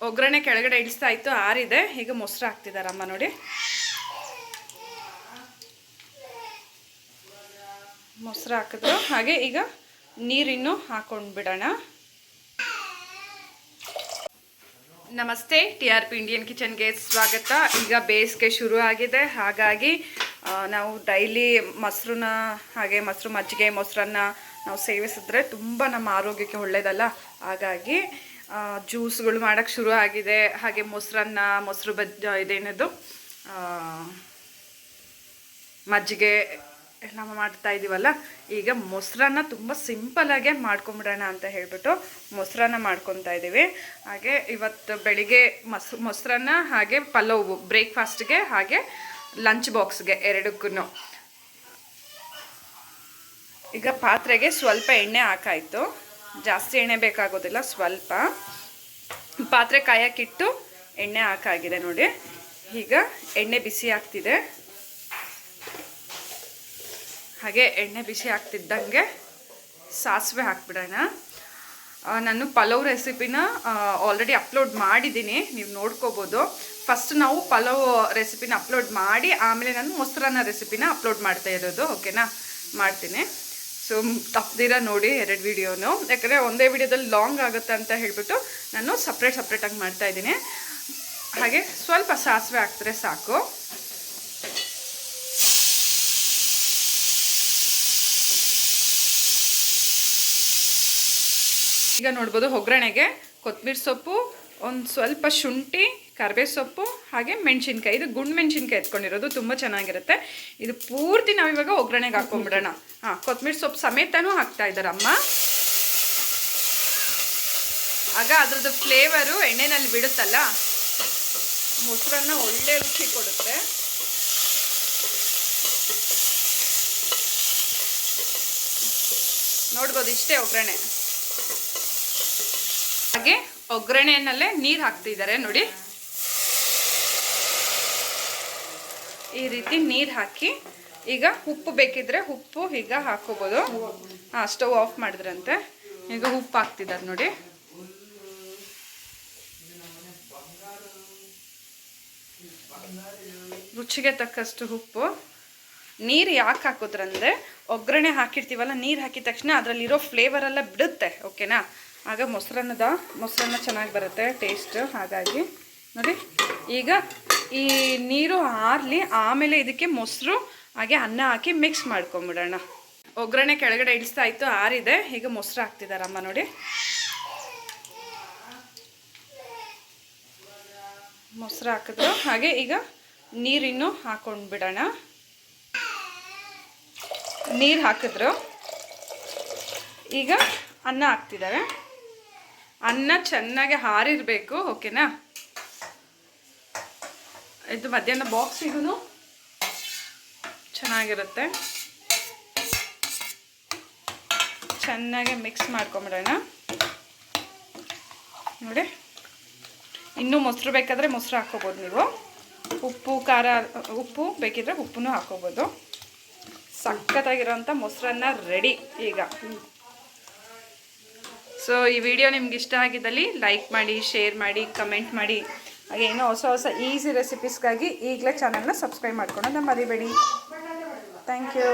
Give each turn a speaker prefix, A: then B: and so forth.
A: ಒಗ್ಗರಣೆ ಕೆಳಗಡೆ ಇಳಿಸ್ತಾ ಇತ್ತು, ಆರಿದೆ. ಈಗ ಮೊಸರು ಹಾಕ್ತಿದಾರಮ್ಮ ನೋಡಿ. ಮೊಸರು ಹಾಕಿದ್ರು. ಹಾಗೆ ಈಗ ನೀರಿನ್ನು ಹಾಕೊಂಡು ಬಿಡೋಣ. ನಮಸ್ತೆ, TRP ಇಂಡಿಯನ್ ಕಿಚನ್ಗೆ ಸ್ವಾಗತ. ಈಗ ಬೇಸಿಗೆ ಶುರು ಆಗಿದೆ, ಹಾಗಾಗಿ ನಾವು ಡೈಲಿ ಮೊಸರನ್ನ ಹಾಗೆ ಮೊಸರು ಮಜ್ಜಿಗೆ ಮೊಸರನ್ನ ನಾವು ಸೇವಿಸಿದ್ರೆ ತುಂಬ ನಮ್ಮ ಆರೋಗ್ಯಕ್ಕೆ ಒಳ್ಳೆಯದಲ್ಲ. ಹಾಗಾಗಿ ಜ್ಯೂಸ್ಗಳು ಮಾಡೋಕ್ಕೆ ಶುರು ಆಗಿದೆ. ಹಾಗೆ ಮೊಸರನ್ನ, ಮೊಸರು ಇದೇನದು ಮಜ್ಜಿಗೆ ಎಲ್ಲ ಮಾಡ್ತಾ ಇದ್ದೀವಲ್ಲ. ಈಗ ಮೊಸರನ್ನ ತುಂಬ ಸಿಂಪಲಾಗೆ ಮಾಡ್ಕೊಂಬಿಡೋಣ ಅಂತ ಹೇಳಿಬಿಟ್ಟು ಮೊಸರನ್ನ ಮಾಡ್ಕೊತಾ ಇದ್ದೀವಿ. ಹಾಗೆ ಇವತ್ತು ಬೆಳಿಗ್ಗೆ ಮೊಸರನ್ನ ಹಾಗೆ ಪಲಾವು ಬ್ರೇಕ್ಫಾಸ್ಟ್ಗೆ ಹಾಗೆ ಲಂಚ್ ಬಾಕ್ಸ್ಗೆ ಎರಡಕ್ಕೂ. ಈಗ ಪಾತ್ರೆಗೆ ಸ್ವಲ್ಪ ಎಣ್ಣೆ ಹಾಕಾಯಿತು. ಜಾಸ್ತಿ ಎಣ್ಣೆ ಬೇಕಾಗೋದಿಲ್ಲ, ಸ್ವಲ್ಪ. ಪಾತ್ರೆ ಕಾಯಕ್ಕಿಟ್ಟು ಎಣ್ಣೆ ಹಾಕಾಗಿದೆ ನೋಡಿ. ಈಗ ಎಣ್ಣೆ ಬಿಸಿ ಆಗ್ತಿದೆ. ಹಾಗೆ ಎಣ್ಣೆ ಬಿಸಿ ಆಗ್ತಿದ್ದಂಗೆ ಸಾಸಿವೆ ಹಾಕ್ಬಿಡೋಣ. ನಾನು ಪಲಾವ್ ರೆಸಿಪಿನ ಆಲ್ರೆಡಿ ಅಪ್ಲೋಡ್ ಮಾಡಿದ್ದೀನಿ, ನೀವು ನೋಡ್ಕೋಬೋದು. ಫಸ್ಟ್ ನಾವು ಪಲಾವ್ ರೆಸಿಪಿನ ಅಪ್ಲೋಡ್ ಮಾಡಿ ಆಮೇಲೆ ನಾನು ಮೊಸರನ್ನ ರೆಸಿಪಿನ ಅಪ್ಲೋಡ್ ಮಾಡ್ತಾ ಇರೋದು. ಓಕೆನಾ, ಮಾಡ್ತೀನಿ. ಸೊ ತಪ್ಪದಿರ ನೋಡಿ 2 ವಿಡಿಯೋನು, ಯಾಕಂದರೆ ಒಂದೇ ವಿಡಿಯೋದಲ್ಲಿ ಲಾಂಗ್ ಆಗುತ್ತೆ ಅಂತ ಹೇಳಿಬಿಟ್ಟು ನಾನು ಸಪ್ರೇಟಾಗಿ ಮಾಡ್ತಾಯಿದ್ದೀನಿ. ಹಾಗೆ ಸ್ವಲ್ಪ ಸಾಸಿವೆ ಹಾಕಿದ್ರೆ ಸಾಕು. ಈಗ ನೋಡ್ಬೋದು, ಒಗ್ಗರಣೆಗೆ ಕೊತ್ತಂಬರಿ ಸೊಪ್ಪು, ಒಂದು ಸ್ವಲ್ಪ ಶುಂಠಿ, ಕರಿಬೇವು ಸೊಪ್ಪು ಹಾಗೆ ಮೆಣಸಿನ್ಕಾಯಿ. ಇದು ಗುಂಡು ಮೆಣಸಿನ್ಕಾಯಿ ಎತ್ಕೊಂಡಿರೋದು, ತುಂಬ ಚೆನ್ನಾಗಿರುತ್ತೆ. ಇದು ಪೂರ್ತಿ ನಾವಿವಾಗ ಒಗ್ಗರಣೆಗೆ ಹಾಕೊಂಡ್ಬಿಡೋಣ. ಕೊತ್ತಂಬರಿ ಸೊಪ್ಪು ಸಮೇತನೂ ಹಾಕ್ತಾ ಇದ್ದಾರೆ ಅಮ್ಮ. ಆಗ ಅದ್ರದ್ದು ಫ್ಲೇವರು ಎಣ್ಣೆನಲ್ಲಿ ಬಿಡುತ್ತಲ್ಲ, ಮೊಸರನ್ನ ಒಳ್ಳೆ ರುಚಿ ಕೊಡುತ್ತೆ. ನೋಡ್ಬೋದು, ಇಷ್ಟೇ ಒಗ್ಗರಣೆ. ಹಾಗೆ ಒಗ್ಗರಣೆಯಲ್ಲೇ ನೀರು ಹಾಕ್ತಿದ್ದಾರೆ ನೋಡಿ. ಈ ರೀತಿ ನೀರು ಹಾಕಿ ಈಗ ಉಪ್ಪು ಬೇಕಿದ್ರೆ ಉಪ್ಪು ಈಗ ಹಾಕೋಬೋದು. ಸ್ಟವ್ ಆಫ್ ಮಾಡಿದ್ರಂತೆ. ಈಗ ಉಪ್ಪು ಹಾಕ್ತಿದ್ದಾರೆ ನೋಡಿ. ರುಚಿಗೆ ತಕ್ಕಷ್ಟು ಉಪ್ಪು. ನೀರು ಯಾಕೆ ಹಾಕೋದ್ರಂದ್ರೆ ಒಗ್ಗರಣೆ ಹಾಕಿರ್ತೀವಲ್ಲ, ನೀರು ಹಾಕಿದ ತಕ್ಷಣ ಅದರಲ್ಲಿರೋ ಫ್ಲೇವರ್ ಎಲ್ಲ ಬಿಡುತ್ತೆ. ಓಕೆನಾ, ಆಗ ಮೊಸರನ್ನ ಚೆನ್ನಾಗಿ ಬರುತ್ತೆ ಟೇಸ್ಟ್. ಹಾಗಾಗಿ ನೋಡಿ, ಈಗ ಈ ನೀರು ಆರಲಿ, ಆಮೇಲೆ ಇದಕ್ಕೆ ಮೊಸರು ಹಾಗೆ ಅನ್ನ ಹಾಕಿ ಮಿಕ್ಸ್ ಮಾಡ್ಕೊಂಬಿಡೋಣ. ಒಗ್ಗರಣೆ ಕೆಳಗಡೆ ಇಳಿಸ್ತಾ ಇತ್ತು, ಆರಿದೆ. ಈಗ ಮೊಸರು ಹಾಕ್ತಿದಾರಮ್ಮ ನೋಡಿ. ಮೊಸರು ಹಾಕಿದ್ರು. ಹಾಗೆ ಈಗ ನೀರಿನ್ನು ಹಾಕೊಂಡು ಬಿಡೋಣ. ನೀರು ಹಾಕಿದ್ರು. ಈಗ ಅನ್ನ ಹಾಕ್ತಿದ್ದಾರೆ. ಅನ್ನ ಚೆನ್ನಾಗಿ ಹಾರಿರಬೇಕು. ಓಕೆನಾ, ಇದು ಮಧ್ಯಾಹ್ನ ಬಾಕ್ಸಿಗೂ ಚೆನ್ನಾಗಿರುತ್ತೆ. ಚೆನ್ನಾಗಿ ಮಿಕ್ಸ್ ಮಾಡ್ಕೊಂಬಿಡೋಣ ನೋಡಿ. ಇನ್ನೂ ಮೊಸರು ಬೇಕಾದರೆ ಮೊಸರು ಹಾಕ್ಕೋಬೋದು ನೀವು. ಉಪ್ಪು ಖಾರ ಉಪ್ಪು ಬೇಕಿದ್ರೆ ಉಪ್ಪನ್ನು ಹಾಕ್ಕೋಬೋದು. ಸಖತ್ತಾಗಿರೋಂಥ ಮೊಸರನ್ನ ರೆಡಿ ಈಗ. ಸೊ ಈ ವಿಡಿಯೋ ನಿಮ್ಗೆ ಇಷ್ಟ ಆಗಿದ್ದಲ್ಲಿ ಲೈಕ್ ಮಾಡಿ, ಶೇರ್ ಮಾಡಿ, ಕಮೆಂಟ್ ಮಾಡಿ. ಹಾಗೆ ಏನೋ ಹೊಸ ಈಸಿ ರೆಸಿಪೀಸ್ಗಾಗಿ ಈಗಲೇ ಚಾನಲ್ನ ಸಬ್ಸ್ಕ್ರೈಬ್ ಮಾಡ್ಕೊಳ್ಳೋದನ್ನ ಮರಿಬೇಡಿ. Thank you.